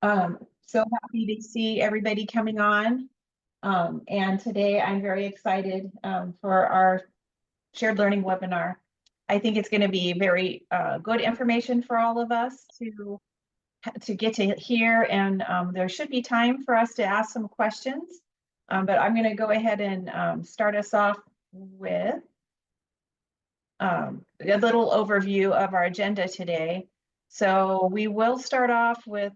So happy to see everybody coming on. And today I'm very excited for our shared learning webinar. I think it's going to be very good information for all of us to get to hear, and there should be time for us to ask some questions. But I'm going to go ahead and start us off with a little overview of our agenda today. So we will start off with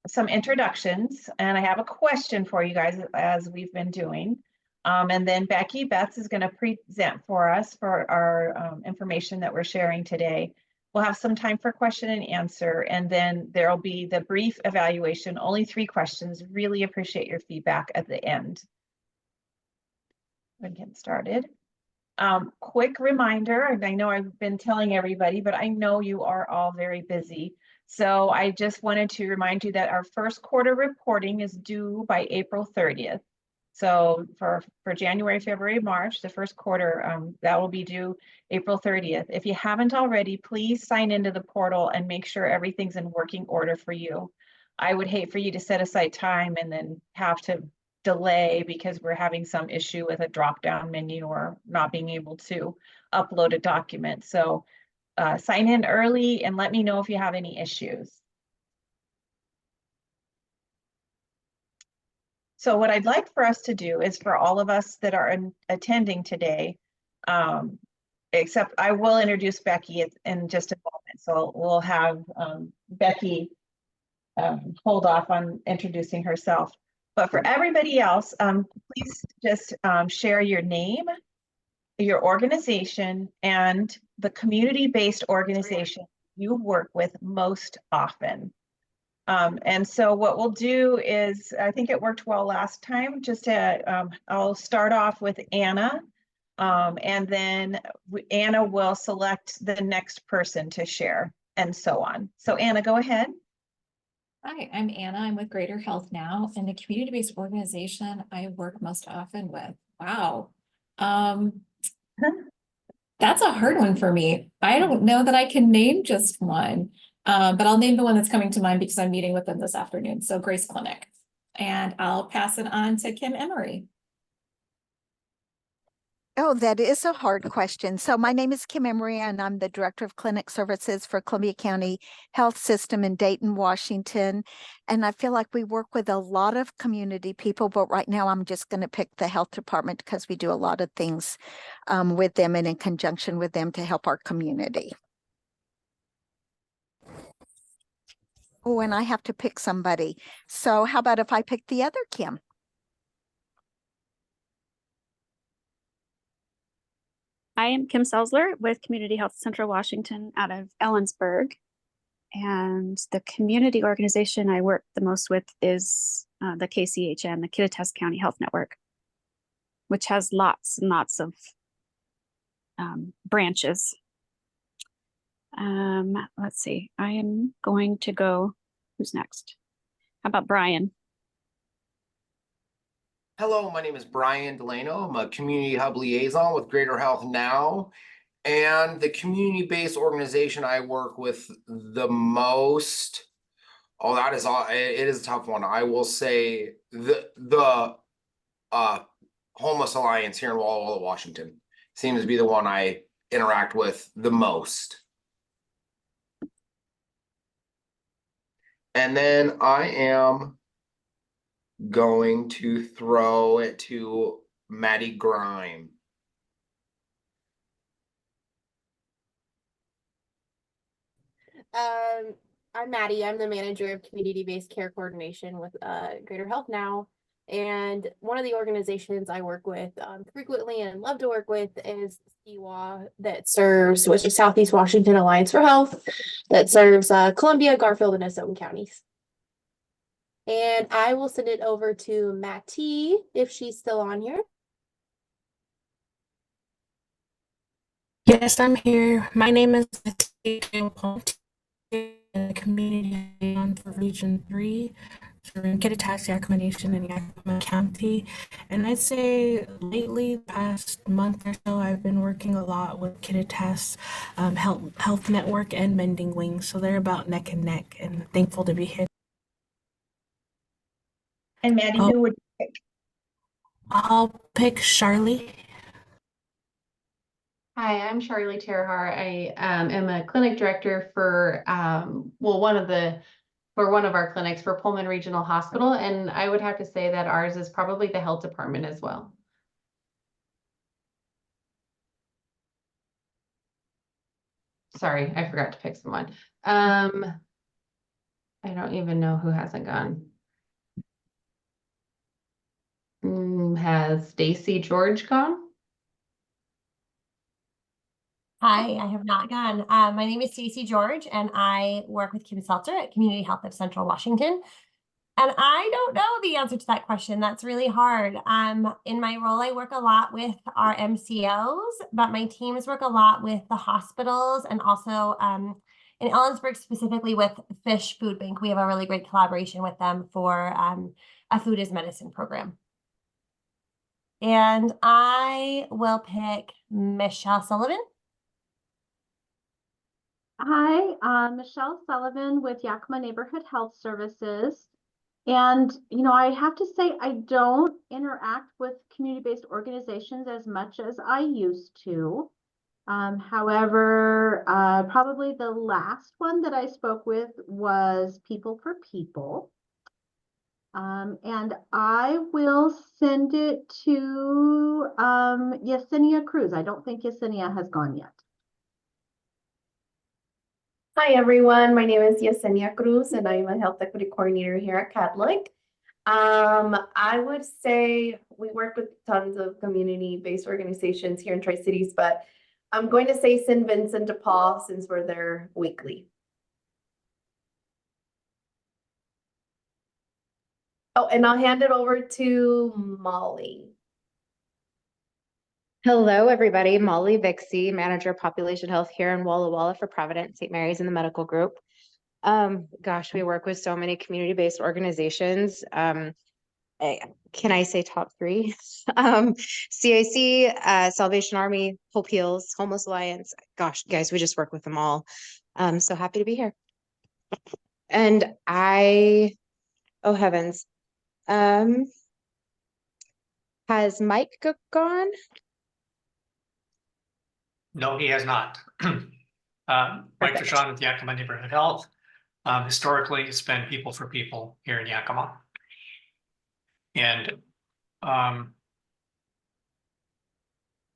some introductions, and I have a question for you guys as we've been doing. And then Becky Betts is going to present for us for our information that we're sharing today. We'll have some time for question and answer, and then there'll be the brief evaluation, only 3 questions. Really appreciate your feedback at the end. We'll get started. Quick reminder, and I know I've been telling everybody, but I know you are all very busy. So I just wanted to remind you that our first quarter reporting is due by April 30th. So for January, February, March, the first quarter, that will be due April 30th. If you haven't already, please sign into the portal and make sure everything's in working order for you. I would hate for you to set aside time and then have to delay because we're having some issue with a drop-down menu or not being able to upload a document. So sign in early and let me know if you have any issues. So what I'd like for us to do is for all of us that are attending today, except I will introduce Becky in just a moment. So we'll have Becky hold off on introducing herself. But for everybody else, please just share your name, your organization, and the community-based organization you work with most often. And so what we'll do is, I think it worked well last time, just to, I'll start off with Anna, and then Anna will select the next person to share, and so on. So Anna, go ahead. Hi, I'm Anna. I'm with Greater Health Now, and the community-based organization I work most often with. Wow. That's a hard one for me. I don't know that I can name just one, but I'll name the one that's coming to mind because I'm meeting with them this afternoon. So Grace Clinic, and I'll pass it on to Kim Emery. Oh, that is a hard question. So my name is Kim Emery, and I'm the Director of Clinic Services for Columbia County Health System in Dayton, Washington. And I feel like we work with a lot of community people, but right now I'm just going to pick the health department because we do a lot of things with them and in conjunction with them to help our community. Oh, and I have to pick somebody. So how about if I pick the other Kim? I am Kim Selsler with Community Health Central Washington out of Ellensburg. And the community organization I work the most with is the KCHN, the Kittitas County Health Network, which has lots and lots of branches. Let's see, I am going to go, who's next? How about Brian? Hello, my name is Brian Delano. I'm a community hub liaison with Greater Health Now, and the community-based organization I work with the most. Oh, that is all. It is a tough one. I will say the Homeless Alliance here in Walla Walla, Washington seems to be the one I interact with the most. And then I am going to throw it to Maddie Grime. I'm Maddie. I'm the manager of community-based care coordination with Greater Health Now. And one of the organizations I work with frequently and love to work with is SEWA, that serves, which is Southeast Washington Alliance for Health, that serves Columbia, Garfield, and Nessota counties. And I will send it over to Mattie if she's still on here. Yes, I'm here. My name is Mattie, the community for Region 3 serving Kittitas, Yakima Nation, and Yakima County. And I'd say lately, the past month or so, I've been working a lot with Kittitas Health Network and Mending Wings. So they're about neck and neck, and thankful to be here. And Maddie, Oh. who would you pick? I'll pick Charlie. Hi, I'm Charlie Terhar. I am a clinic director for one of our clinics for Pullman Regional Hospital, and I would have to say that ours is probably the health department as well. Sorry, I forgot to pick someone. I don't even know who hasn't gone. Has Stacy George gone? Hi, I have not gone. My name is Stacey George, and I work with Kim Seltzer at Community Health of Central Washington. And I don't know the answer to that question. That's really hard. In my role, I work a lot with our MCOs, but my teams work a lot with the hospitals and also in Ellensburg, specifically with Fish Food Bank. We have a really great collaboration with them for a food is medicine program. And I will pick Michelle Sullivan. Hi, I'm Michelle Sullivan with Yakima Neighborhood Health Services. And, I have to say, I don't interact with community-based organizations as much as I used to. However, probably the last one that I spoke with was People for People. And I will send it to Yesenia Cruz. I don't think Yesenia has gone yet. Hi everyone, my name is Yesenia Cruz and I'm a health equity coordinator here at Catholic. I would say we work with tons of community-based organizations here in Tri-Cities, but I'm going to say St. Vincent de Paul since we're there weekly. Oh, and I'll hand it over to Molly. Hello, everybody. Molly Vixie, Manager of Population Health here in Walla Walla for Providence St. Mary's in the medical group. Gosh, we work with so many community-based organizations. Can I say top three? CIC, Salvation Army, Hope Heals, Homeless Alliance. Gosh, guys, we just work with them all. So happy to be here. And oh heavens, has Mike gone? No, he has not. Mike Deshawn with Yakima Neighborhood Health. Historically, it's been People for People here in Yakima. And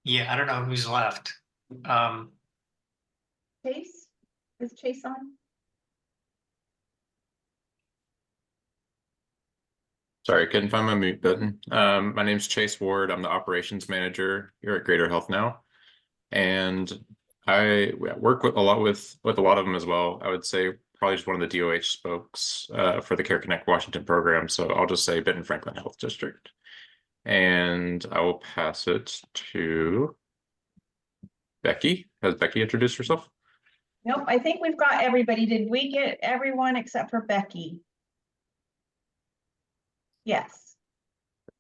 yeah, I don't know who's left. Chase? Is Chase on? Sorry, couldn't find my mute button. My name's Chase Ward. I'm the operations manager here at Greater Health Now. And I work with a lot of them as well. I would say probably just one of the DOH spokes for the Care Connect Washington program. So I'll just say Benton Franklin Health District. And I will pass it to Becky. Has Becky introduced herself? Nope, I think we've got everybody. Did we get everyone except for Becky? Yes.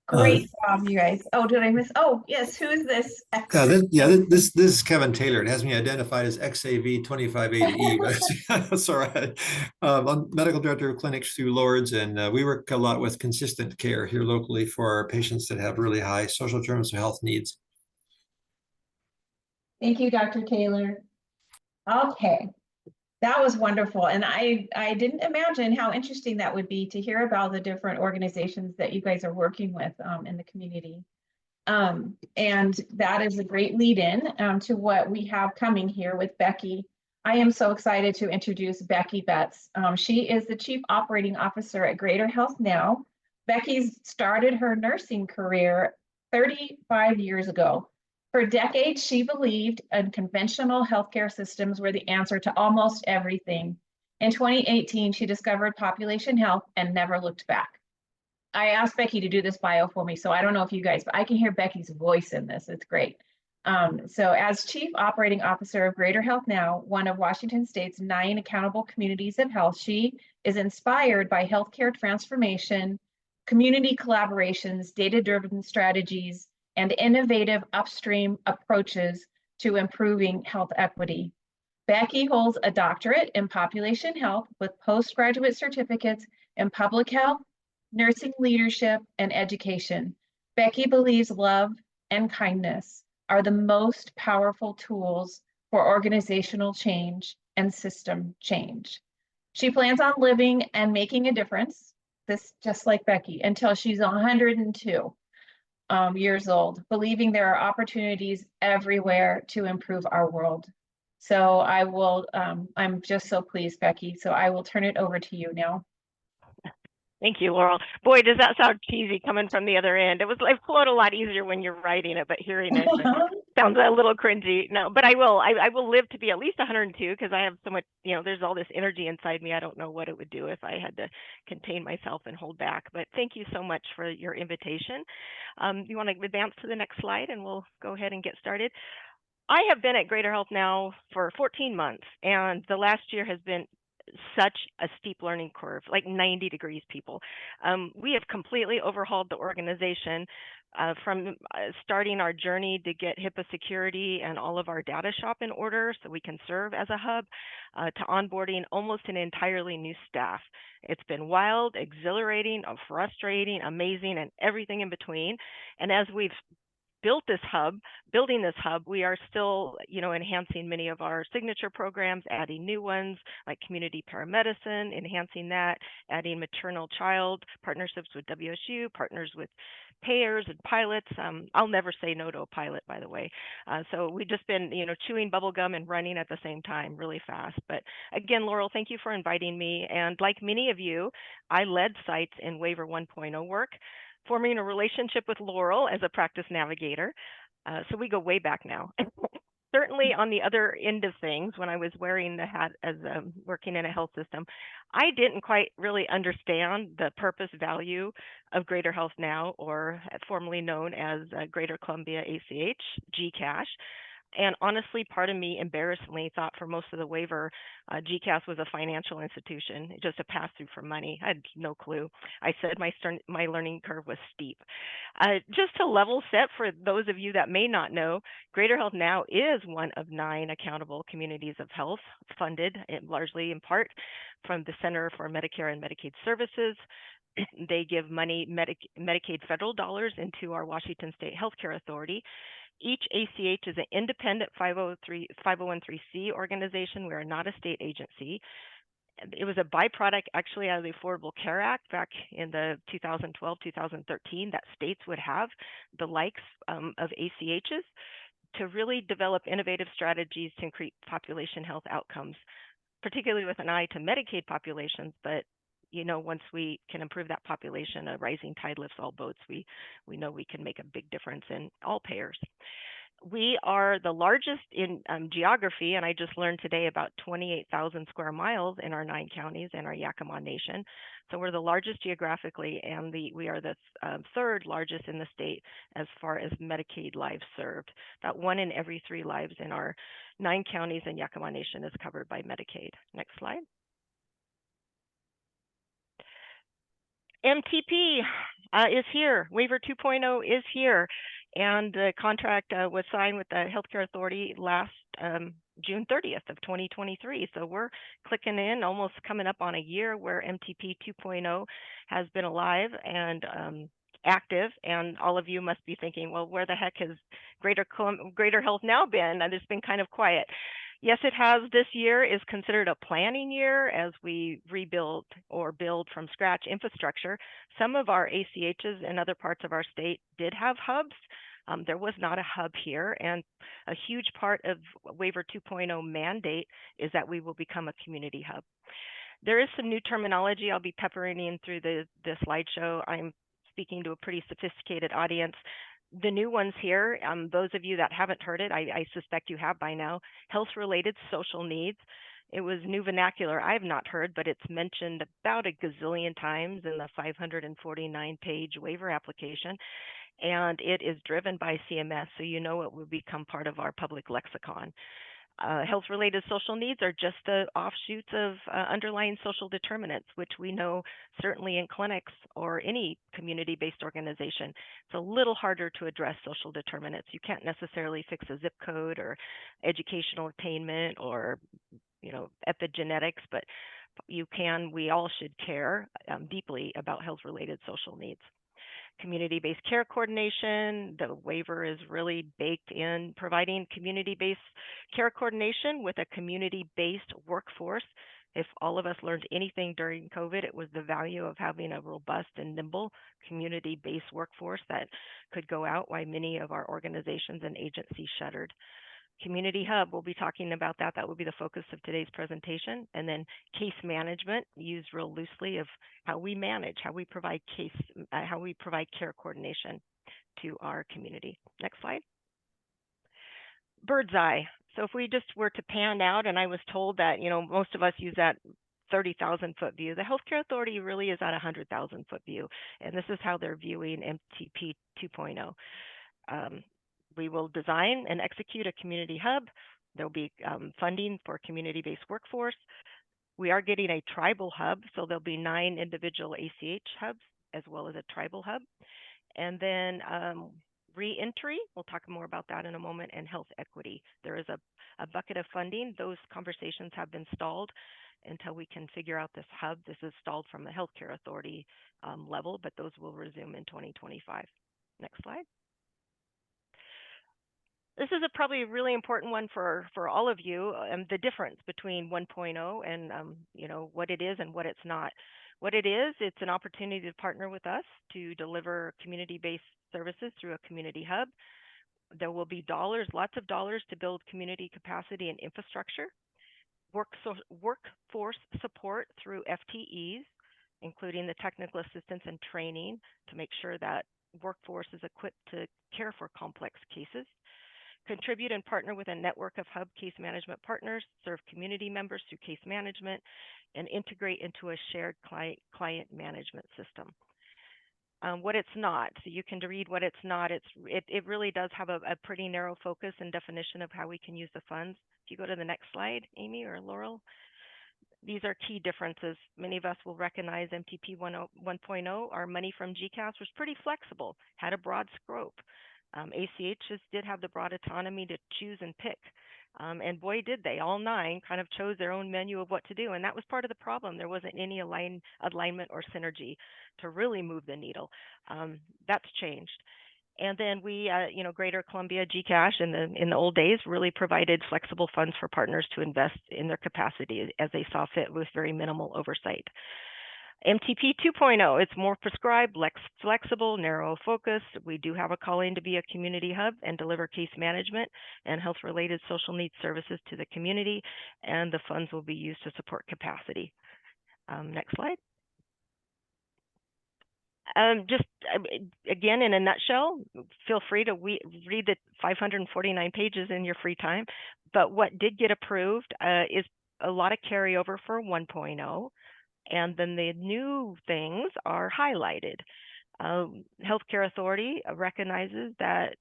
Great job, you guys. Oh, did I miss? Oh, yes. Who is this? This is Kevin Taylor. It has me identified as XAV 2580E, but that's all right. I'm medical director of clinics through Lords, and we work a lot with consistent care here locally for our patients that have really high social determinants of health needs. Thank you, Dr. Taylor. Okay. That was wonderful. And I didn't imagine how interesting that would be to hear about the different organizations that you guys are working with in the community. And that is a great lead in to what we have coming here with Becky. I am so excited to introduce Becky Betts. She is the Chief Operating Officer at Greater Health Now. Becky's started her nursing career 35 years ago. For decades, she believed unconventional healthcare systems were the answer to almost everything. In 2018, she discovered population health and never looked back. I asked Becky to do this bio for me, so I don't know if you guys, but I can hear Becky's voice in this. It's great. So as Chief Operating Officer of Greater Health Now, one of Washington State's 9 accountable communities of health, she is inspired by healthcare transformation, community collaborations, data-driven strategies, and innovative upstream approaches to improving health equity. Becky holds a doctorate in population health with postgraduate certificates in public health, nursing leadership, and education. Becky believes love and kindness are the most powerful tools for organizational change and system change. She plans on living and making a difference, this just like Becky, until she's 102 years old, believing there are opportunities everywhere to improve our world. So I will, I'm just so pleased, Becky. So I will turn it over to you now. Thank you, Laurel. Boy, does that sound cheesy coming from the other end. It flowed a lot easier when you're writing it, but hearing it sounds a little cringy. No, but I will live to be at least 102 because I have so much, there's all this energy inside me. I don't know what it would do if I had to contain myself and hold back. But thank you so much for your invitation. You want to advance to the next slide and we'll go ahead and get started. I have been at Greater Health Now for 14 months, and the last year has been such a steep learning curve, like 90 degrees, people. We have completely overhauled the organization from starting our journey to get HIPAA security and all of our data shop in order so we can serve as a hub, to onboarding almost an entirely new staff. It's been wild, exhilarating, frustrating, amazing, and everything in between. And as we've building this hub, we are still, enhancing many of our signature programs, adding new ones like community paramedicine, enhancing that, adding maternal child partnerships with WSU, partners with payers and pilots. I'll never say no to a pilot, by the way. So we've just been, chewing bubble gum and running at the same time really fast. But again, Laurel, thank you for inviting me. And like many of you, I led sites in Waiver 1.0 work, forming a relationship with Laurel as a practice navigator. So we go way back now. Certainly on the other end of things, when I was wearing the hat as working in a health system, I didn't quite really understand the purpose value of Greater Health Now, or formerly known as Greater Columbia ACH, GCash. And honestly, part of me embarrassingly thought for most of the waiver, GCAS was a financial institution, just a pass through for money. I had no clue. I said my learning curve was steep. Just to level set for those of you that may not know, Greater Health Now is one of 9 accountable communities of health, funded largely in part from the Center for Medicare and Medicaid Services. They give money, Medicaid federal dollars, into our Washington State Healthcare Authority. Each ACH is an independent 501(c) organization. We are not a state agency. It was a byproduct actually out of the Affordable Care Act back in the 2012-2013 that states would have the likes of ACHs to really develop innovative strategies to increase population health outcomes, particularly with an eye to Medicaid populations. But once we can improve that population, a rising tide lifts all boats. We know we can make a big difference in all payers. We are the largest in geography, and I just learned today about 28,000 square miles in our 9 counties in our Yakima Nation. So we're the largest geographically, and we are the 3rd largest in the state as far as Medicaid lives served. About 1 in every 3 lives in our 9 counties in Yakima Nation is covered by Medicaid. Next slide. MTP is here. Waiver 2.0 is here. And the contract was signed with the Healthcare Authority last June 30th of 2023. So we're clicking in, almost coming up on a year where MTP 2.0 has been alive and active. And all of you must be thinking, well, where the heck has Greater Health Now been? And it's been kind of quiet. Yes, it has. This year is considered a planning year as we rebuild or build from scratch infrastructure. Some of our ACHs in other parts of our state did have hubs. There was not a hub here, and a huge part of Waiver 2.0 mandate is that we will become a community hub. There is some new terminology I'll be peppering in through the slideshow. I'm speaking to a pretty sophisticated audience. The new ones here, those of you that haven't heard it, I suspect you have by now, health-related social needs. It was new vernacular I have not heard, but it's mentioned about a gazillion times in the 549-page waiver application. and it is driven by CMS, so you know it will become part of our public lexicon. Health-related social needs are just the offshoots of underlying social determinants, which we know certainly in clinics or any community-based organization. It's a little harder to address social determinants. You can't necessarily fix a zip code or educational attainment or, you know, epigenetics, but you can, we all should care deeply about health-related social needs. Community-based care coordination, the waiver is really baked in providing community-based care coordination with a community-based workforce. If all of us learned anything during COVID, it was the value of having a robust and nimble community-based workforce that could go out while many of our organizations and agencies shuttered. Community Hub, we'll be talking about that. That will be the focus of today's presentation. And then case management, used real loosely, of how we manage, how we provide care coordination to our community. Next slide. Bird's eye. So if we just were to pan out, and I was told that, you know, most of us use that 30,000 foot view. The Healthcare Authority really is at 100,000 foot view. And this is how they're viewing MTP 2.0. We will design and execute a community hub. There'll be funding for community-based workforce. We are getting a tribal hub, so there'll be 9 individual ACH hubs as well as a tribal hub. And then re-entry, we'll talk more about that in a moment, and health equity. There is a bucket of funding. Those conversations have been stalled until we can figure out this hub. This is stalled from the Healthcare Authority level, but those will resume in 2025. Next slide. This is probably a really important one for all of you, the difference between 1.0 and you know, what it is and what it's not. What it is, it's an opportunity to partner with us to deliver community-based services through a community hub. There will be dollars, lots of dollars, to build community capacity and infrastructure. Workforce support through FTEs, including the technical assistance and training to make sure that workforce is equipped to care for complex cases. Contribute and partner with a network of hub case management partners, serve community members through case management, and integrate into a shared client management system. What it's not, so you can read what it's not. It really does have a pretty narrow focus and definition of how we can use the funds. If you go to the next slide, Amy or Laurel, these are key differences. Many of us will recognize MTP 1.0. Our money from GCAS was pretty flexible, had a broad scope. ACHs did have the broad autonomy to choose and pick. And boy, did they. All 9 kind of chose their own menu of what to do. And that was part of the problem. There wasn't any alignment or synergy to really move the needle. That's changed. And then we, you know, Greater Columbia GCash in the old days really provided flexible funds for partners to invest in their capacity as they saw fit with very minimal oversight. MTP 2.0, it's more prescribed, less flexible, narrow focus. We do have a calling to be a community hub and deliver case management and health-related social needs services to the community, and the funds will be used to support capacity. Next slide. Just again, in a nutshell, feel free to read the 549 pages in your free time, but what did get approved is a lot of carryover for 1.0. And then the new things are highlighted. Healthcare Authority recognizes that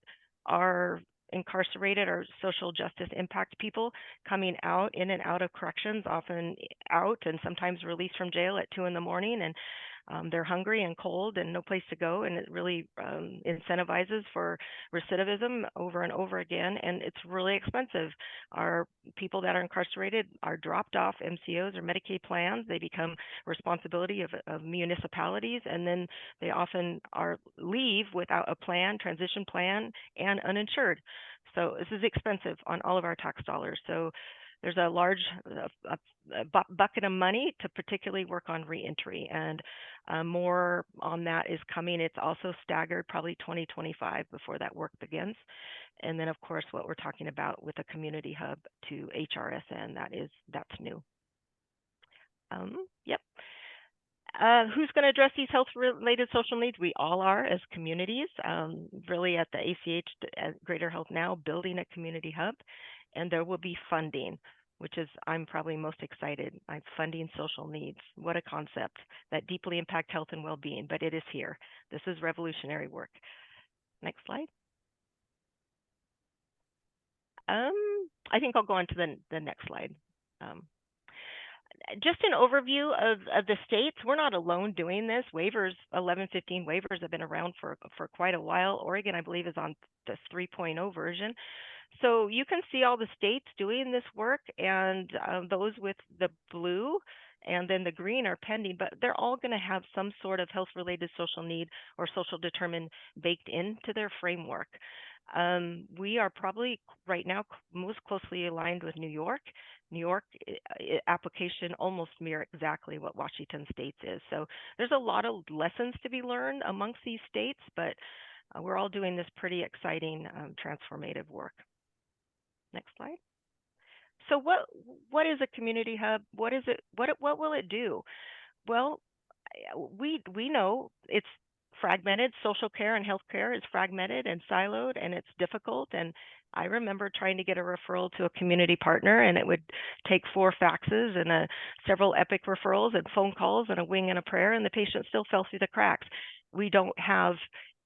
our incarcerated or social justice impact people coming out, in and out of corrections, often out and sometimes released from jail at 2 in the morning, and they're hungry and cold and no place to go, and it really incentivizes for recidivism over and over again, and it's really expensive. Our people that are incarcerated are dropped off MCOs or Medicaid plans. They become responsibility of municipalities, and then they often leave without a plan, transition plan, and uninsured. So this is expensive on all of our tax dollars. So there's a large bucket of money to particularly work on reentry, and more on that is coming. It's also staggered, probably 2025 before that work begins. And then, of course, what we're talking about with a community hub to HRSN, that's new. Yep. Who's going to address these health-related social needs? We all are as communities, really at the ACH, at Greater Health Now, building a community hub. And there will be funding, which is, I'm probably most excited. I'm funding social needs. What a concept that deeply impact health and well-being, but it is here. This is revolutionary work. Next slide. I think I'll go on to the next slide. Just an overview of the states. We're not alone doing this. Waivers, 1115 waivers have been around for quite a while. Oregon, I believe, is on the 3.0 version. So you can see all the states doing this work, and those with the blue and then the green are pending, but they're all going to have some sort of health-related social need or social determinant baked into their framework. We are probably right now most closely aligned with New York. New York application almost mirror exactly what Washington State's is. So there's a lot of lessons to be learned amongst these states, but we're all doing this pretty exciting transformative work. Next slide. So what is a community hub? What is it? What will it do? Well, we know it's fragmented. Social care and healthcare is fragmented and siloed, and it's difficult. And I remember trying to get a referral to a community partner, and it would take 4 faxes and several epic referrals and phone calls and a wing and a prayer, and the patient still fell through the cracks. We don't have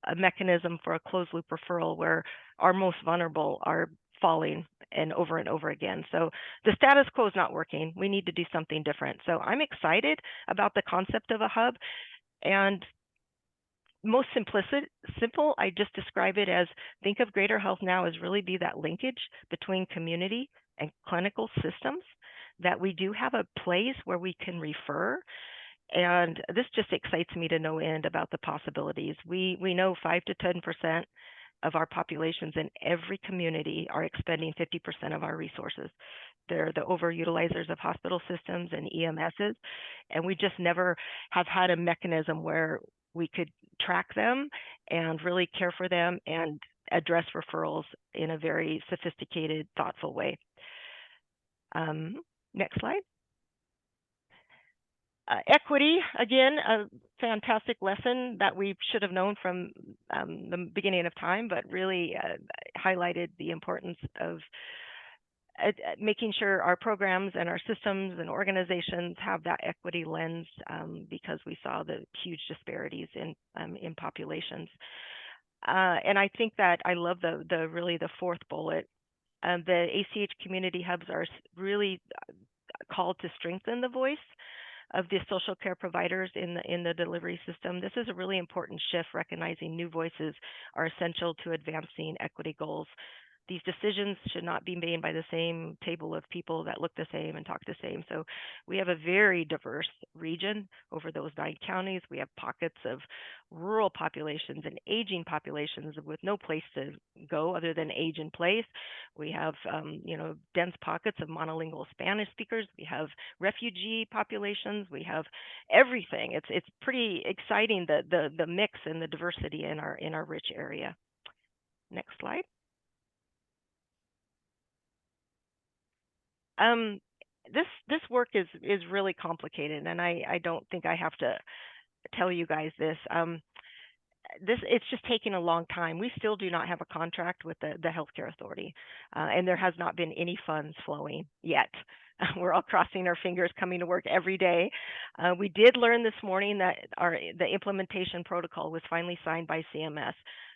a mechanism for a closed loop referral where our most vulnerable are falling and over again. So the status quo is not working. We need to do something different. So I'm excited about the concept of a hub, and most simple, I just describe it as think of Greater Health Now as really be that linkage between community and clinical systems, that we do have a place where we can refer. And this just excites me to no end about the possibilities. We know 5 to 10% of our populations in every community are expending 50% of our resources. They're the overutilizers of hospital systems and EMSs, and we just never have had a mechanism where we could track them and really care for them and address referrals in a very sophisticated, thoughtful way. Next slide. Equity, again, a fantastic lesson that we should have known from the beginning of time, but really highlighted the importance of making sure our programs and our systems and organizations have that equity lens, because we saw the huge disparities in populations. And I think that I love the 4th bullet. The ACH community hubs are really called to strengthen the voice of the social care providers in the delivery system. This is a really important shift, recognizing new voices are essential to advancing equity goals. These decisions should not be made by the same table of people that look the same and talk the same. So we have a very diverse region over those 9 counties. We have pockets of rural populations and aging populations with no place to go other than age in place. We have, dense pockets of monolingual Spanish speakers. We have refugee populations. We have everything. It's pretty exciting, the mix and the diversity in our rich area. Next slide. This work is really complicated, and I don't think I have to tell you guys this. It's just taking a long time. We still do not have a contract with the Healthcare Authority, and there has not been any funds flowing yet. We're all crossing our fingers, coming to work every day. We did learn this morning that the implementation protocol was finally signed by CMS.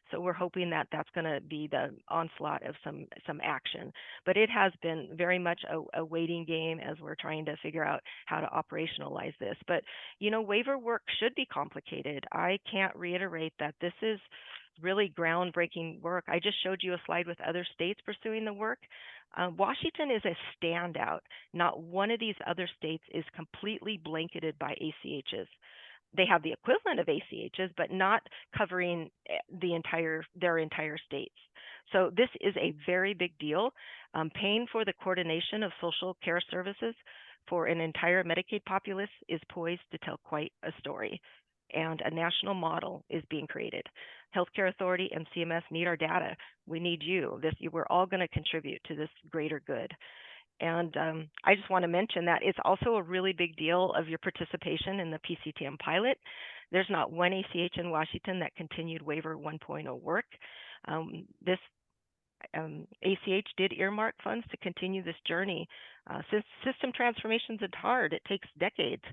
So we're hoping that that's going to be the onslaught of some action. But it has been very much a waiting game as we're trying to figure out how to operationalize this. But, waiver work should be complicated. I can't reiterate that this is really groundbreaking work. I just showed you a slide with other states pursuing the work. Washington is a standout. Not one of these other states is completely blanketed by ACHs. They have the equivalent of ACHs, but not covering their entire states. So this is a very big deal. Paying for the coordination of social care services for an entire Medicaid populace is poised to tell quite a story. And a national model is being created. Healthcare Authority and CMS need our data. We need you. We're all going to contribute to this greater good. And I just want to mention that it's also a really big deal of your participation in the PCTM pilot. There's not one ACH in Washington that continued Waiver 1.0 work. This ACH did earmark funds to continue this journey System transformations is hard. It takes decades.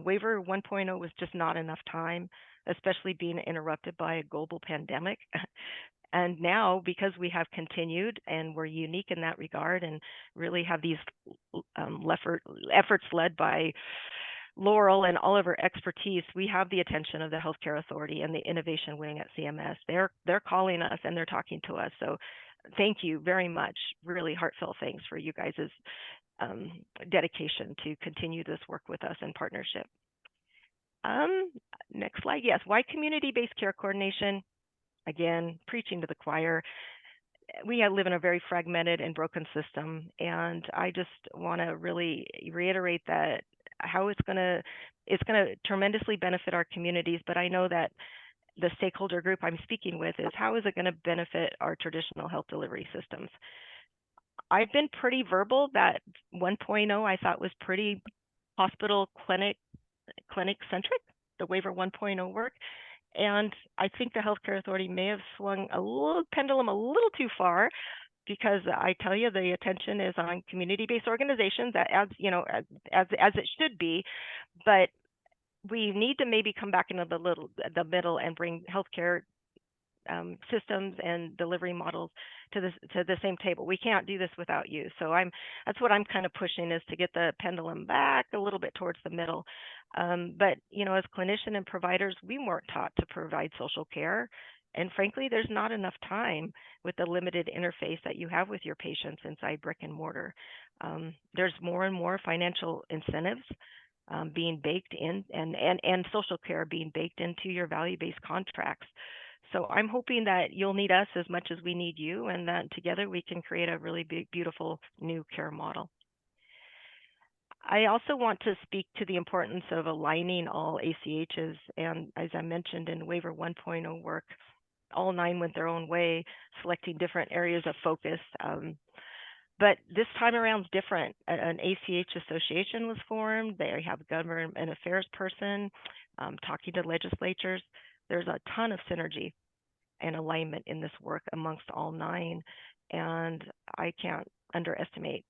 Waiver 1.0 was just not enough time, especially being interrupted by a global pandemic. And now, because we have continued and we're unique in that regard and really have these efforts led by Laurel and all of her expertise, we have the attention of the Healthcare Authority and the innovation wing at CMS. They're calling us and they're talking to us. So thank you very much. Really heartfelt thanks for you guys' dedication to continue this work with us in partnership. Next slide. Yes, why community-based care coordination? Again, preaching to the choir. We live in a very fragmented and broken system, and I just want to really reiterate that how it's going to tremendously benefit our communities, but I know that the stakeholder group I'm speaking with is how is it going to benefit our traditional health delivery systems. I've been pretty verbal that 1.0 I thought was pretty hospital clinic centric, the Waiver 1.0 work. And I think the Healthcare Authority may have swung a little pendulum a little too far, because I tell you the attention is on community-based organizations, as as it should be, but we need to maybe come back into the middle and bring healthcare systems and delivery models to the same table. We can't do this without you. So that's what I'm kind of pushing, is to get the pendulum back a little bit towards the middle. But as clinician and providers, we weren't taught to provide social care. And frankly, there's not enough time with the limited interface that you have with your patients inside brick and mortar. There's more and more financial incentives being baked in, and social care being baked into your value-based contracts. So I'm hoping that you'll need us as much as we need you, and that together we can create a really big, beautiful new care model. I also want to speak to the importance of aligning all ACHs, and as I mentioned in Waiver 1.0 work, all 9 went their own way, selecting different areas of focus. But this time around is different. An ACH association was formed. They have a government affairs person talking to legislatures. There's a ton of synergy and alignment in this work amongst all 9. And I can't underestimate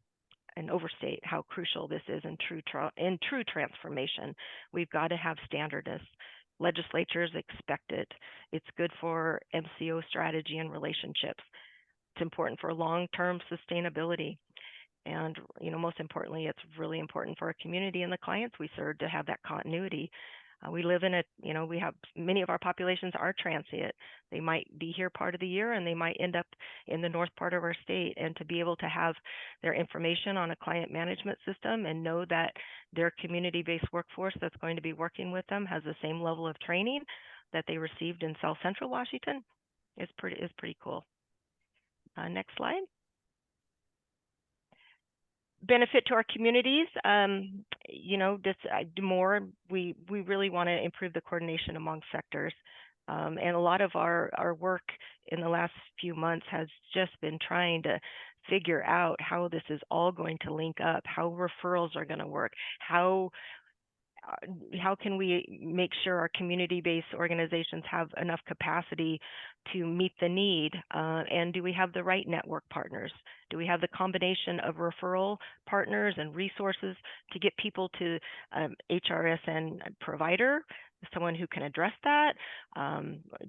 and overstate how crucial this is in true transformation. We've got to have standardness. Legislatures expect it. It's good for MCO strategy and relationships. It's important for long-term sustainability. And, most importantly, it's really important for our community and the clients we serve to have that continuity. We live in we have many of our populations are transient. They might be here part of the year and they might end up in the north part of our state. And to be able to have their information on a client management system and know that their community-based workforce that's going to be working with them has the same level of training that they received in South Central Washington is pretty cool. Next slide. Benefit to our communities, we really want to improve the coordination among sectors. And a lot of our work in the last few months has just been trying to figure out how this is all going to link up, how referrals are going to work, how can we make sure our community-based organizations have enough capacity to meet the need? And do we have the right network partners? Do we have the combination of referral partners and resources to get people to HRSN provider, someone who can address that?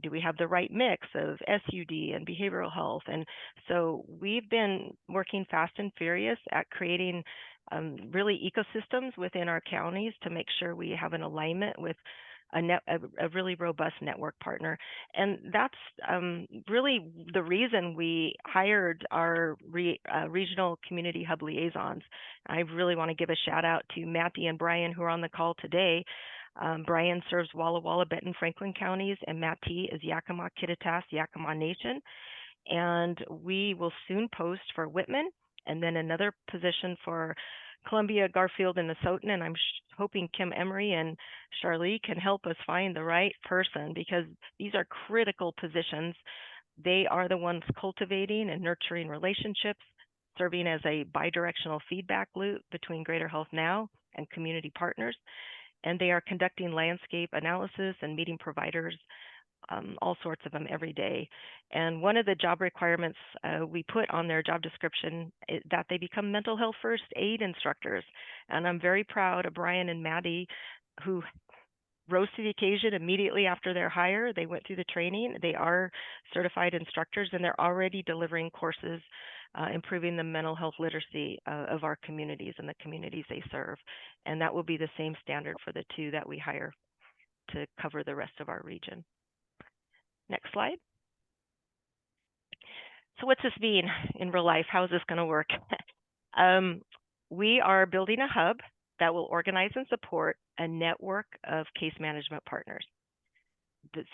Do we have the right mix of SUD and behavioral health? And so we've been working fast and furious at creating really ecosystems within our counties to make sure we have an alignment with a really robust network partner. And that's really the reason we hired our regional community hub liaisons. I really want to give a shout out to Matty and Brian, who are on the call today. Brian serves Walla Walla, Benton, Franklin counties, and Matt T is Yakima, Kittitas, Yakima Nation. And we will soon post for Whitman, and then another position for Columbia, Garfield, and Nessotah. And I'm hoping Kim Emery and Charlie can help us find the right person, because these are critical positions. They are the ones cultivating and nurturing relationships, serving as a bidirectional feedback loop between Greater Health Now and community partners. And they are conducting landscape analysis and meeting providers all sorts of them every day. And one of the job requirements we put on their job description is that they become mental health first aid instructors. And I'm very proud of Brian and Maddie, who rose to the occasion immediately after their hire. They went through the training. They are certified instructors, and they're already delivering courses improving the mental health literacy of our communities and the communities they serve. And that will be the same standard for the 2 that we hire to cover the rest of our region. Next slide. So what's this mean in real life? How is this going to work? We are building a hub that will organize and support a network of case management partners.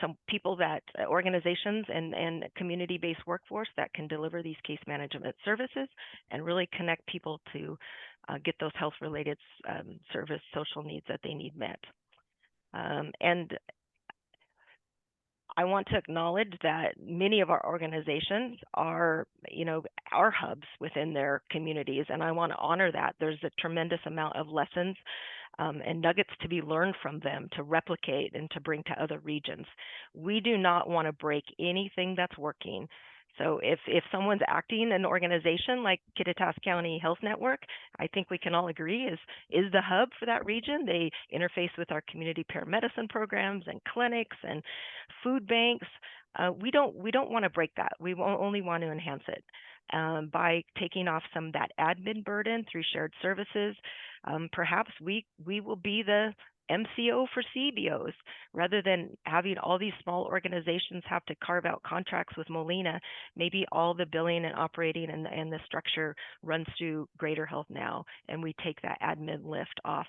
Some people that organizations and community-based workforce that can deliver these case management services and really connect people to get those health-related service social needs that they need met. And I want to acknowledge that many of our organizations are, our hubs within their communities, and I want to honor that. There's a tremendous amount of lessons and nuggets to be learned from them to replicate and to bring to other regions. We do not want to break anything that's working. So if someone's acting an organization like Kittitas County Health Network, I think we can all agree is the hub for that region. They interface with our community paramedicine programs and clinics and food banks. We don't want to break that. We only want to enhance it by taking off some of that admin burden through shared services. Perhaps we will be the MCO for CBOs, rather than having all these small organizations have to carve out contracts with Molina. Maybe all the billing and operating and the structure runs through Greater Health Now, and we take that admin lift off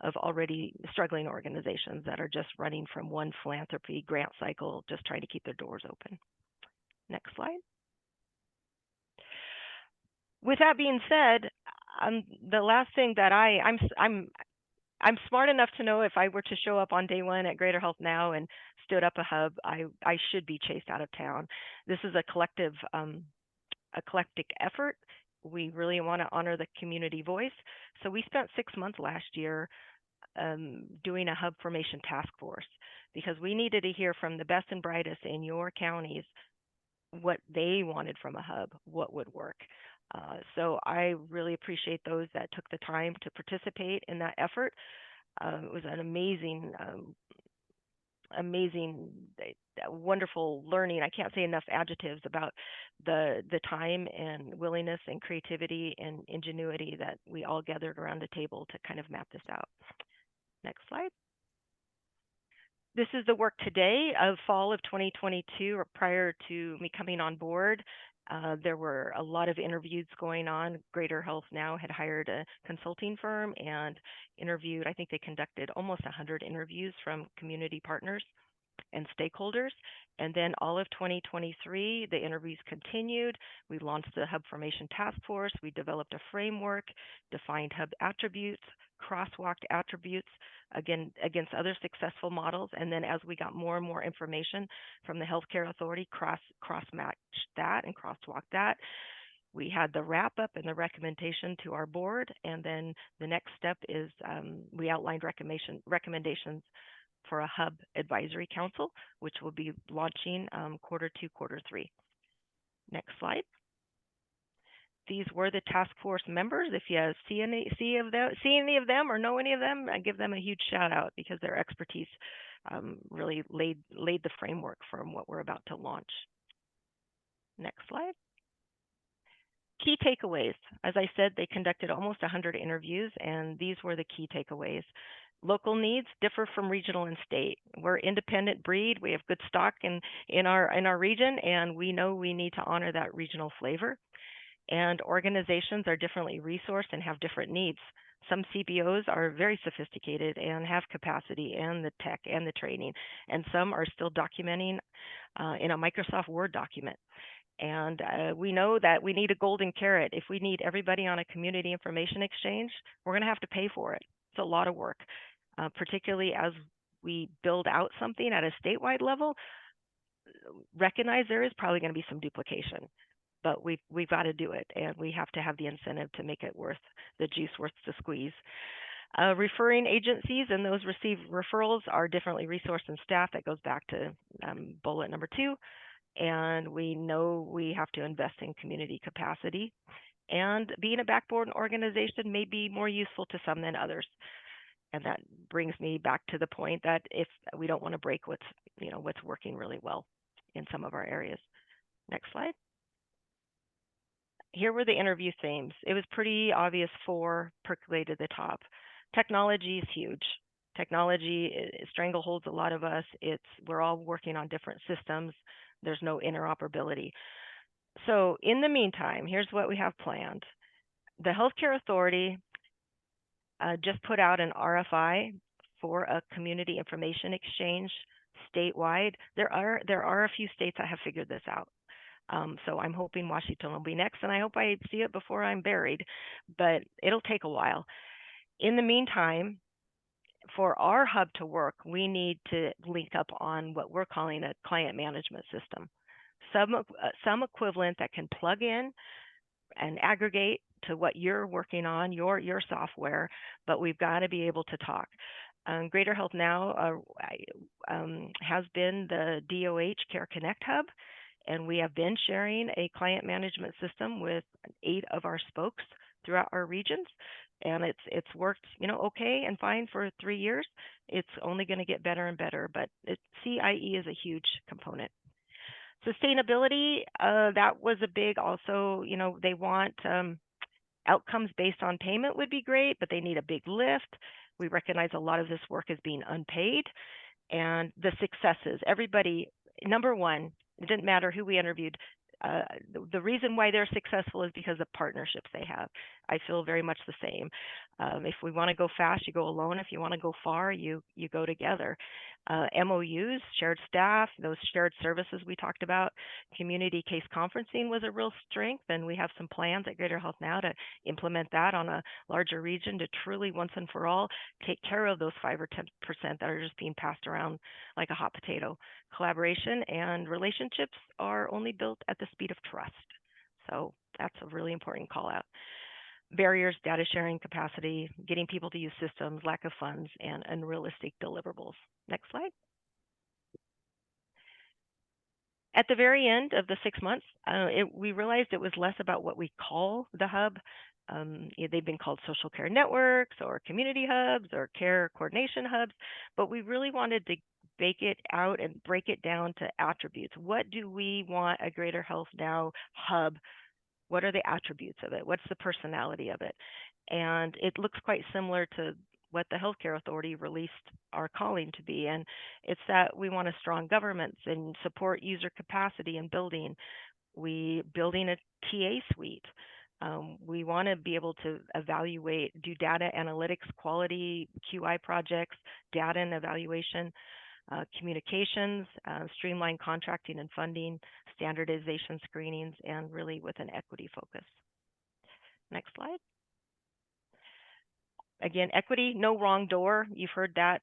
of already struggling organizations that are just running from one philanthropy grant cycle, just trying to keep their doors open. Next slide. With that being said, the last thing that I'm smart enough to know if I were to show up on day 1 at Greater Health Now and stood up a hub, I should be chased out of town. This is a collective, eclectic effort. We really want to honor the community voice. So we spent 6 months last year doing a hub formation task force because we needed to hear from the best and brightest in your counties what they wanted from a hub, what would work. So I really appreciate those that took the time to participate in that effort. It was an amazing, wonderful learning. I can't say enough adjectives about the time and willingness and creativity and ingenuity that we all gathered around the table to kind of map this out. Next slide. This is the work today of fall of 2022, or prior to me coming on board. There were a lot of interviews going on. Greater Health Now had hired a consulting firm and interviewed, I think they conducted almost 100 interviews from community partners and stakeholders. And then all of 2023, the interviews continued. We launched the Hub Formation Task Force. We developed a framework, defined hub attributes, crosswalked attributes against other successful models. And then as we got more and more information from the Healthcare Authority, cross-matched that and crosswalked that. We had the wrap up and the recommendation to our board. And then the next step is we outlined recommendations for a hub advisory council, which will be launching quarter 2, quarter 3. Next slide. These were the task force members. If you see any of them or know any of them, I give them a huge shout out because their expertise really laid the framework for what we're about to launch. Next slide. Key takeaways. As I said, they conducted almost 100 interviews, and these were the key takeaways. Local needs differ from regional and state. We're independent breed. We have good stock in our region, and we know we need to honor that regional flavor. And organizations are differently resourced and have different needs. Some CBOs are very sophisticated and have capacity and the tech and the training, and some are still documenting in a Microsoft Word document. And we know that we need a golden carrot. If we need everybody on a community information exchange, we're going to have to pay for it. It's a lot of work, particularly as we build out something at a statewide level. Recognize there is probably going to be some duplication, but we've got to do it, and we have to have the incentive to make it worth the juice, worth the squeeze. Referring agencies and those receive referrals are differently resourced and staffed. That goes back to bullet number 2. And we know we have to invest in community capacity. And being a backbone organization may be more useful to some than others. And that brings me back to the point that if we don't want to break what's working really well in some of our areas. Next slide. Here were the interview themes. It was pretty obvious 4 percolated the top. Technology is huge. Technology strangleholds a lot of us. We're all working on different systems. There's no interoperability. So in the meantime, here's what we have planned. The Healthcare Authority just put out an RFI for a community information exchange statewide. There are a few states that have figured this out. So I'm hoping Washington will be next, and I hope I see it before I'm buried, but it'll take a while. In the meantime, for our hub to work, we need to link up on what we're calling a client management system, some equivalent that can plug in and aggregate to what you're working on, your software, but we've got to be able to talk. Greater Health Now has been the DOH Care Connect Hub, and we have been sharing a client management system with 8 of our spokes throughout our regions, and it's worked okay and fine for 3 years. It's only going to get better and better, but CIE is a huge component. Sustainability, that was a big also, they want outcomes based on payment would be great, but they need a big lift. We recognize a lot of this work is being unpaid, and the successes, everybody, number 1, it didn't matter who we interviewed. The reason why they're successful is because of partnerships they have. I feel very much the same. If we want to go fast, you go alone. If you want to go far, you go together. MOUs, shared staff, those shared services we talked about. Community case conferencing was a real strength, and we have some plans at Greater Health Now to implement that on a larger region to truly once and for all take care of those 5 or 10% that are just being passed around like a hot potato. Collaboration and relationships are only built at the speed of trust. So that's a really important call out. Barriers, data sharing capacity, getting people to use systems, lack of funds, and unrealistic deliverables. Next slide. At the very end of the 6 months, we realized it was less about what we call the hub. They've been called social care networks or community hubs or care coordination hubs, but we really wanted to bake it out and break it down to attributes. What do we want a Greater Health Now hub? What are the attributes of it? What's the personality of it? And it looks quite similar to what the Healthcare Authority released our calling to be. And it's that we want a strong governance and support user capacity and building. Building a TA suite. We want to be able to evaluate, do data analytics, quality, QI projects, data and evaluation, communications, streamline contracting and funding, standardization screenings, and really with an equity focus. Next slide. Again, equity, no wrong door. You've heard that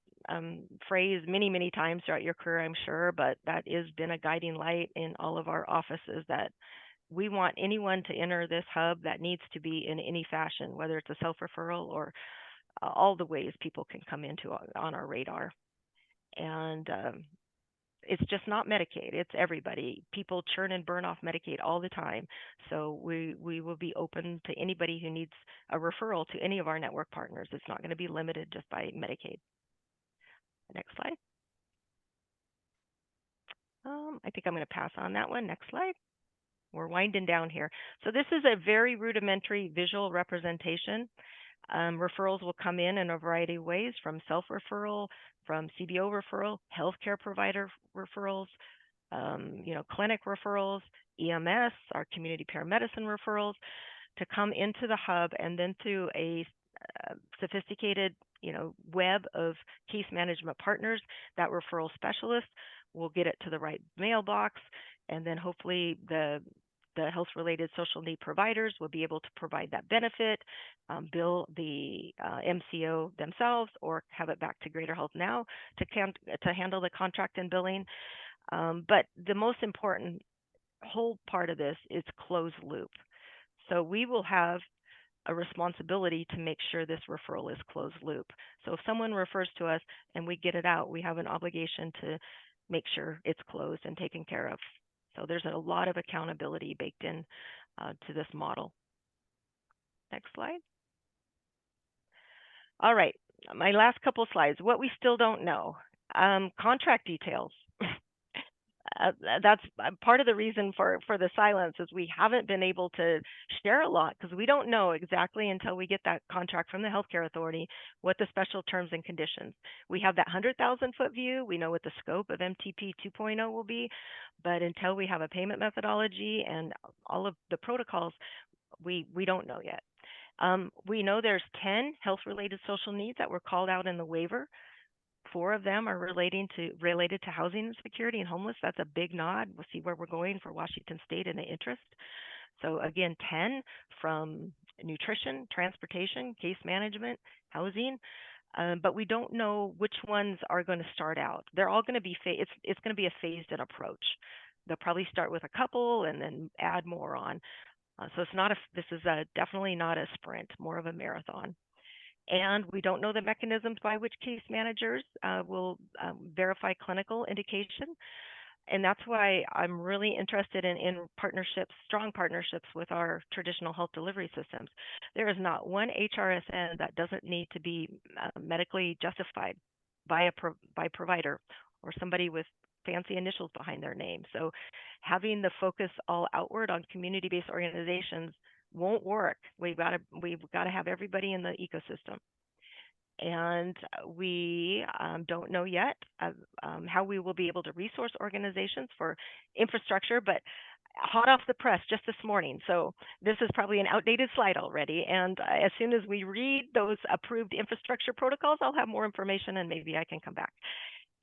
phrase many, many times throughout your career, I'm sure, but that has been a guiding light in all of our offices that we want anyone to enter this hub that needs to be in any fashion, whether it's a self-referral or all the ways people can come into on our radar. And it's just not Medicaid, it's everybody. People churn and burn off Medicaid all the time. So we will be open to anybody who needs a referral to any of our network partners. It's not going to be limited just by Medicaid. Next slide. I think I'm going to pass on that one. Next slide. We're winding down here. So this is a very rudimentary visual representation. Referrals will come in a variety of ways, from self-referral, from CBO referral, healthcare provider referrals, clinic referrals, EMS, our community paramedicine referrals, to come into the hub, and then through a sophisticated, web of case management partners, that referral specialist will get it to the right mailbox, and then hopefully the health-related social need providers will be able to provide that benefit, bill the MCO themselves, or have it back to Greater Health Now to handle the contract and billing. But the most important whole part of this is closed loop. So we will have a responsibility to make sure this referral is closed loop. So if someone refers to us and we get it out, we have an obligation to make sure it's closed and taken care of. So there's a lot of accountability baked in to this model. Next slide. All right, my last couple slides. What we still don't know, contract details. That's part of the reason for the silence is we haven't been able to share a lot because we don't know exactly until we get that contract from the healthcare authority what the special terms and conditions. We have that 100,000 foot view. We know what the scope of MTP 2.0 will be, but until we have a payment methodology and all of the protocols, we don't know yet. We know there's 10 health-related social needs that were called out in the waiver. 4 of them are related to housing insecurity and homeless. That's a big nod. We'll see where we're going for Washington State and the interest. So again, 10 from nutrition, transportation, case management, housing, but we don't know which ones are going to start out. They're all going to be it's going to be a phased-in approach. They'll probably start with a couple and then add more on. So this is definitely not a sprint, more of a marathon. And we don't know the mechanisms by which case managers will verify clinical indication. And that's why I'm really interested in partnerships, strong partnerships with our traditional health delivery systems. There is not one HRSN that doesn't need to be medically justified by provider or somebody with fancy initials behind their name. So having the focus all outward on community-based organizations won't work. We've got to have everybody in the ecosystem. And we don't know yet how we will be able to resource organizations for infrastructure, but hot off the press just this morning. So this is probably an outdated slide already. And as soon as we read those approved infrastructure protocols, I'll have more information and maybe I can come back.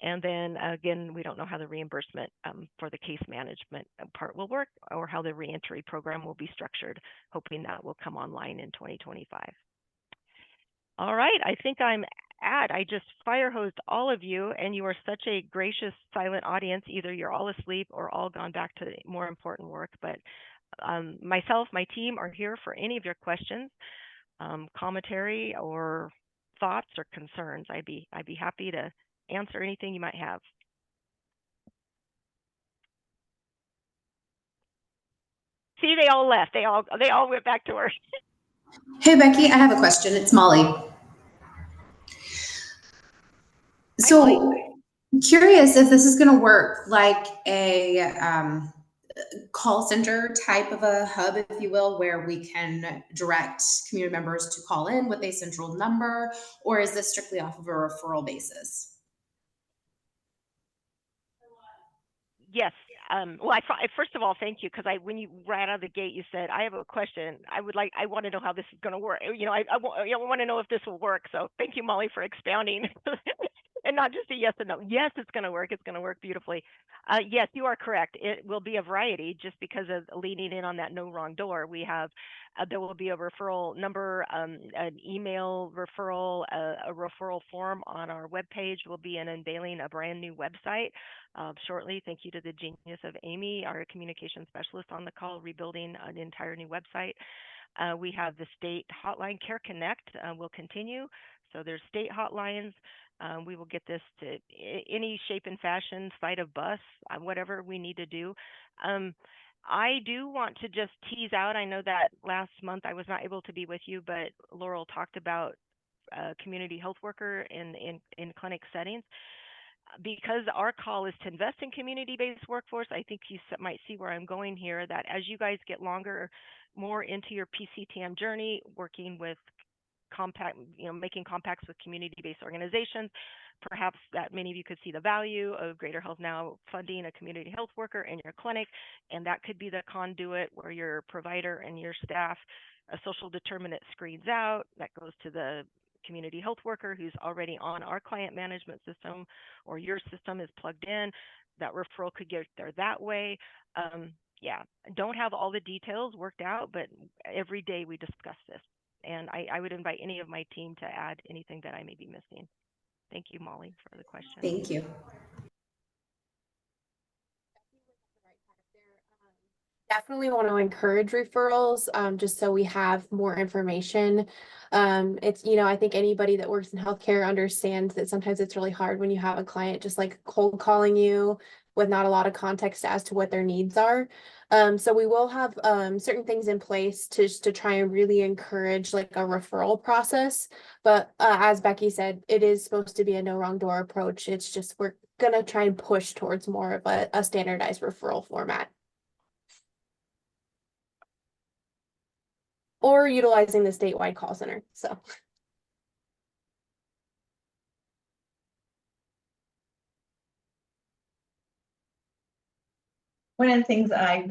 And then again, we don't know how the reimbursement for the case management part will work or how the reentry program will be structured, hoping that will come online in 2025. All right, I think I just fire hosed all of you and you are such a gracious silent audience. Either you're all asleep or all gone back to more important work. But myself, my team are here for any of your questions, commentary or thoughts or concerns. I'd be happy to answer anything you might have. See, they all left. They all went back to work. Hey, Becky, I have a question. It's Molly. So curious if this is going to work like a call center type of a hub, if you will, where we can direct community members to call in with a central number, or is this strictly off of a referral basis? Yes. Well, first of all, thank you, because when you right out of the gate, you said, I have a question. I want to know how this is going to work. I want to know if this will work. So thank you, Molly, for expounding and not just a yes and no. Yes, it's going to work. It's going to work beautifully. Yes, you are correct. It will be a variety just because of leaning in on that no wrong door. We have, there will be a referral number, an email referral, a referral form on our webpage. We'll be unveiling a brand new website shortly. Thank you to the genius of Amy, our communication specialist on the call, rebuilding an entire new website. We have the state hotline Care Connect will continue. So there's state hotlines. We will get this to any shape and fashion, side of bus, whatever we need to do. I do want to just tease out, I know that last month I was not able to be with you, but Laurel talked about community health worker in clinic settings. Because our call is to invest in community-based workforce, I think you might see where I'm going here, that as you guys get more into your PCTM journey, working with making compacts with community-based organizations, perhaps that many of you could see the value of Greater Health Now funding a community health worker in your clinic, and that could be the conduit where your provider and your staff, a social determinant screens out, that goes to the community health worker who's already on our client management system, or your system is plugged in. That referral could get there that way. Yeah, don't have all the details worked out, but every day we discuss this. And I would invite any of my team to add anything that I may be missing. Thank you, Molly, for the question. Thank you. Definitely want to encourage referrals, just so we have more information. It's, I think anybody that works in healthcare understands that sometimes it's really hard when you have a client just like cold calling you with not a lot of context as to what their needs are. So we will have certain things in place to try and really encourage like a referral process. But as Becky said, it is supposed to be a no wrong door approach. It's just we're gonna try and push towards more of a standardized referral format. Or utilizing the statewide call center, so. One of the things I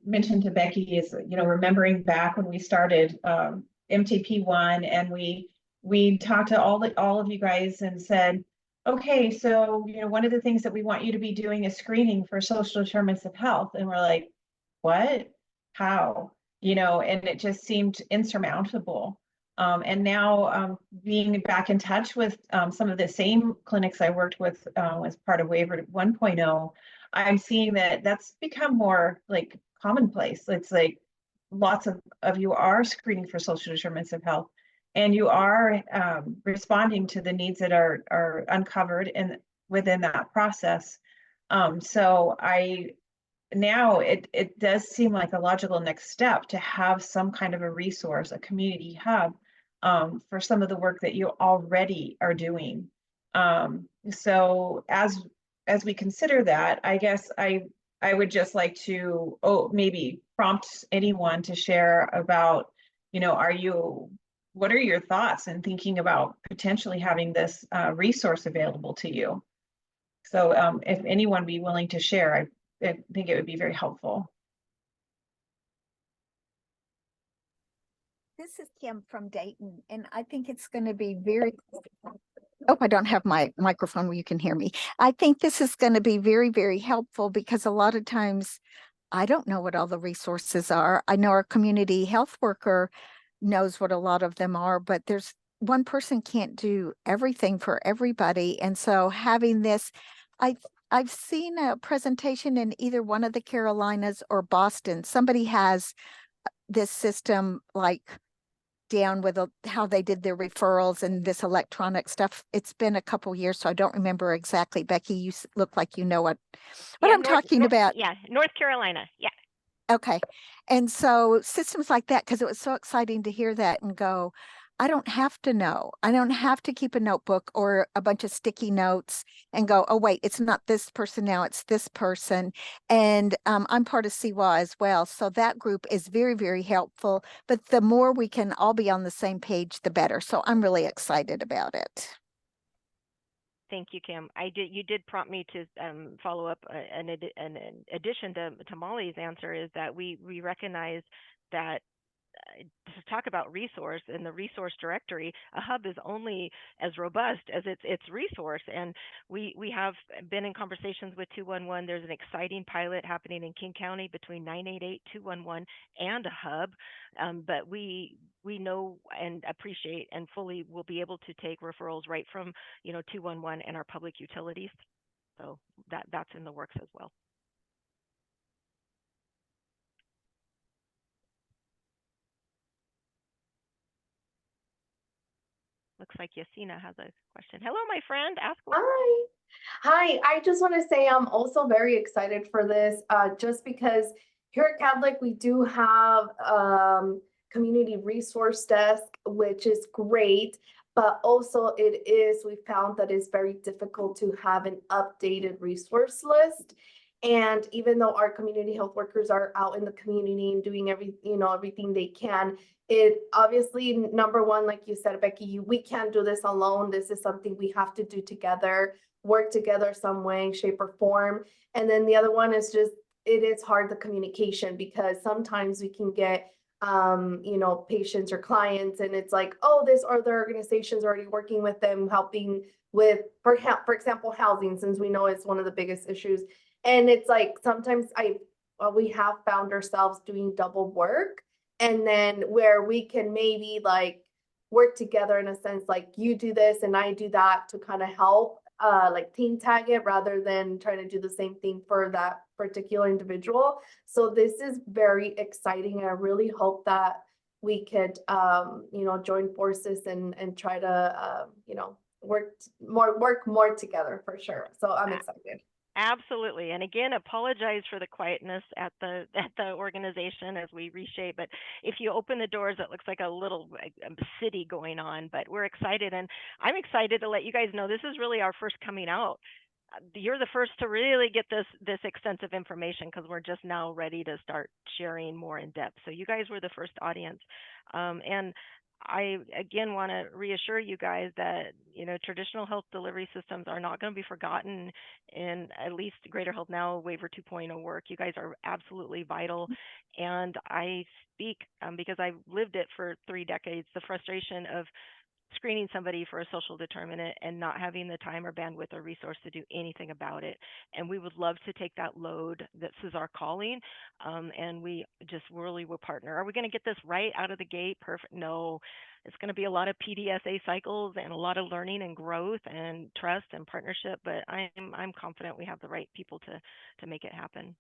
mentioned to Becky is, remembering back when we started MTP1 and we talked to all of you guys and said, okay, so, one of the things that we want you to be doing is screening for social determinants of health. And we're like, what? How? And it just seemed insurmountable. And now being back in touch with some of the same clinics I worked with as part of Waiver 1.0, I'm seeing that that's become more like commonplace. It's like lots of you are screening for social determinants of health, and you are responding to the needs that are uncovered and within that process. So now it does seem like a logical next step to have some kind of a resource, a community hub for some of the work that you already are doing. So as we consider that, I guess I would just like to maybe prompt anyone to share about, what are your thoughts in thinking about potentially having this resource available to you? So if anyone be willing to share, I think it would be very helpful. This is Kim from Dayton, and I think it's going to be very. Oh, I don't have my microphone where you can hear me. I think this is going to be very, very helpful because a lot of times I don't know what all the resources are. I know our community health worker knows what a lot of them are, but there's one person can't do everything for everybody. And so having this, I've seen a presentation in either one of the Carolinas or Boston. Somebody has this system like down with how they did their referrals and this electronic stuff. It's been a couple years, so I don't remember exactly. Becky, you look like you know what I'm talking about. Yeah, North Carolina. Yeah. Okay. And so systems like that, because it was so exciting to hear that and go, I don't have to know. I don't have to keep a notebook or a bunch of sticky notes and go, oh, wait, it's not this person now, it's this person. And I'm part of CWA as well. So that group is very, very helpful. But the more we can all be on the same page, the better. So I'm really excited about it. Thank you, Kim. You did prompt me to follow up an addition to Molly's answer is that we recognize that to talk about resource in the resource directory, a hub is only as robust as its resource. And we have been in conversations with 211. There's an exciting pilot happening in King County between 988, 211, and a hub. But we know and appreciate and fully will be able to take referrals right from 211 and our public utilities. So that's in the works as well. Looks like Yasina has a question. Hello, my friend. Ask away. Hi. I just want to say I'm also very excited for this, just because here at Catholic we do have community resource desk, which is great, but also we found that it's very difficult to have an updated resource list. And even though our community health workers are out in the community and doing everything they can, it obviously, number one, like you said, Becky, we can't do this alone. This is something we have to do together, work together some way, shape, or form. And then the other one is just, it is hard, the communication, because sometimes we can get patients or clients, and it's like, oh, this other organization's already working with them, helping with, for example, housing, since we know it's one of the biggest issues. And it's like, sometimes we have found ourselves doing double work, and then where we can maybe work together in a sense, like you do this and I do that to kind of help, like team tag it rather than trying to do the same thing for that particular individual. So this is very exciting. I really hope that we could, you know, join forces and try to, you know, work more together for sure. So I'm excited. Absolutely. And again, apologize for the quietness at the organization as we reshape. But if you open the doors, it looks like a little city going on. But we're excited, and I'm excited to let you guys know this is really our first coming out. You're the first to really get this extensive information because we're just now ready to start sharing more in depth. So you guys were the first audience, and I again want to reassure you guys that, you know, traditional health delivery systems are not going to be forgotten in at least Greater Health Now Waiver 2.0 work. You guys are absolutely vital. And I speak because I've lived it for 3 decades, the frustration of screening somebody for a social determinant and not having the time or bandwidth or resource to do anything about it. And we would love to take that load. This is our calling. And we just really will partner. Are we going to get this right out of the gate? Perfect. No, it's going to be a lot of PDSA cycles and a lot of learning and growth and trust and partnership. But I'm confident we have the right people to make it happen.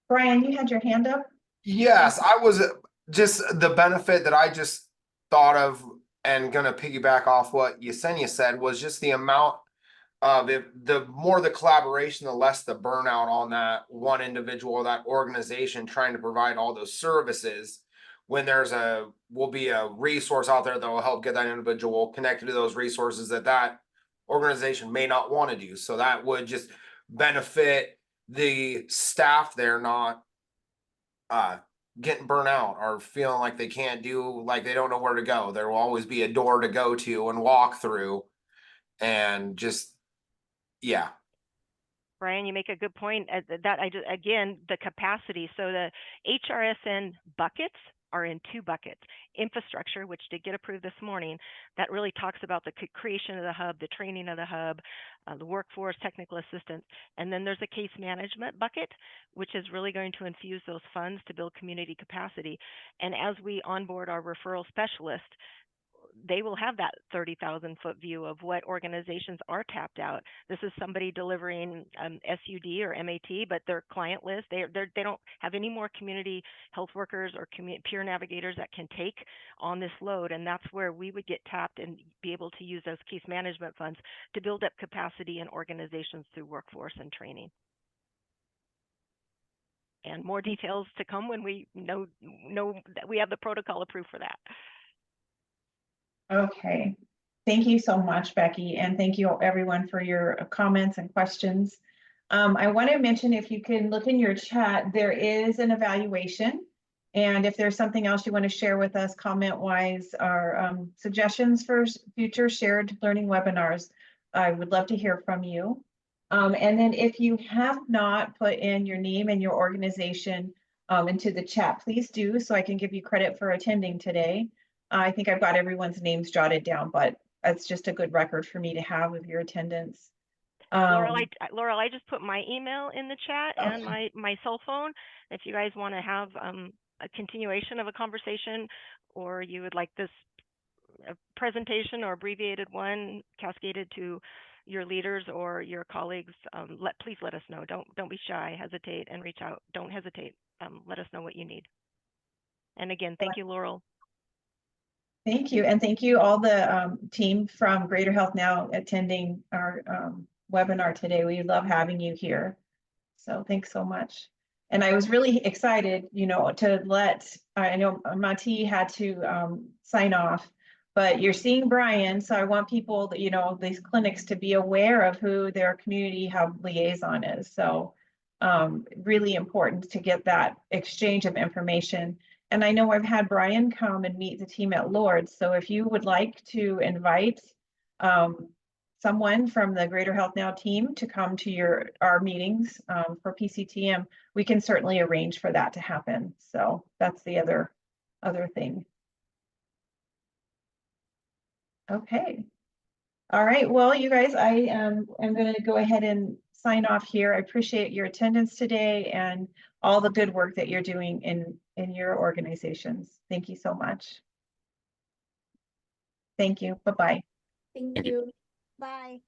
Brian, you had your hand up? Yes, I was just the benefit that I just thought of and gonna piggyback off what Yesenia said was just the amount of the more the collaboration, the less the burnout on that one individual or that organization trying to provide all those services. When will be a resource out there that will help get that individual connected to those resources that organization may not want to do. So that would just benefit the staff there, not getting burnt out or feeling like they can't do, like they don't know where to go. There will always be a door to go to and walk through, and just, yeah. Brian, you make a good point. Again, the capacity. So the HRSN buckets are in 2 buckets. Infrastructure, which did get approved this morning, that really talks about the creation of the hub, the training of the hub, the workforce, technical assistance. And then there's a case management bucket, which is really going to infuse those funds to build community capacity. And as we onboard our referral specialist, they will have that 30,000 foot view of what organizations are tapped out. This is somebody delivering SUD or MAT, but their client list, they don't have any more community health workers or peer navigators that can take on this load. And that's where we would get tapped and be able to use those case management funds to build up capacity in organizations through workforce and training. And more details to come when we know that we have the protocol approved for that. Okay, thank you so much, Becky, and thank you everyone for your comments and questions. I want to mention, if you can look in your chat, there is an evaluation, and if there's something else you want to share with us comment-wise, or suggestions for future shared learning webinars, I would love to hear from you. And then if you have not put in your name and your organization into the chat, please do, so I can give you credit for attending today. I think I've got everyone's names jotted down, but that's just a good record for me to have with your attendance. Laurel, I just put my email in the chat and my cell phone. If you guys want to have a continuation of a conversation, or you would like this presentation or abbreviated one cascaded to your leaders or your colleagues, please let us know. Don't be shy. Hesitate and reach out. Don't hesitate. Let us know what you need. And again, thank you, Laurel. Thank you. And thank you all the team from Greater Health Now attending our webinar today. We love having you here. So thanks so much. And I was really excited, you know, to let, I know Mati had to sign off, but you're seeing Brian. So I want people that, you know, these clinics to be aware of who their community hub liaison is. So really important to get that exchange of information. And I know I've had Brian come and meet the team at Lourdes. So if you would like to invite someone from the Greater Health Now team to come to our meetings for PCTM, we can certainly arrange for that to happen. So that's the other thing. Okay. All right. Well, you guys, I am going to go ahead and sign off here. I appreciate your attendance today and all the good work that you're doing in your organizations. Thank you so much. Thank you. Bye-bye. Thank Thank you. you. Bye.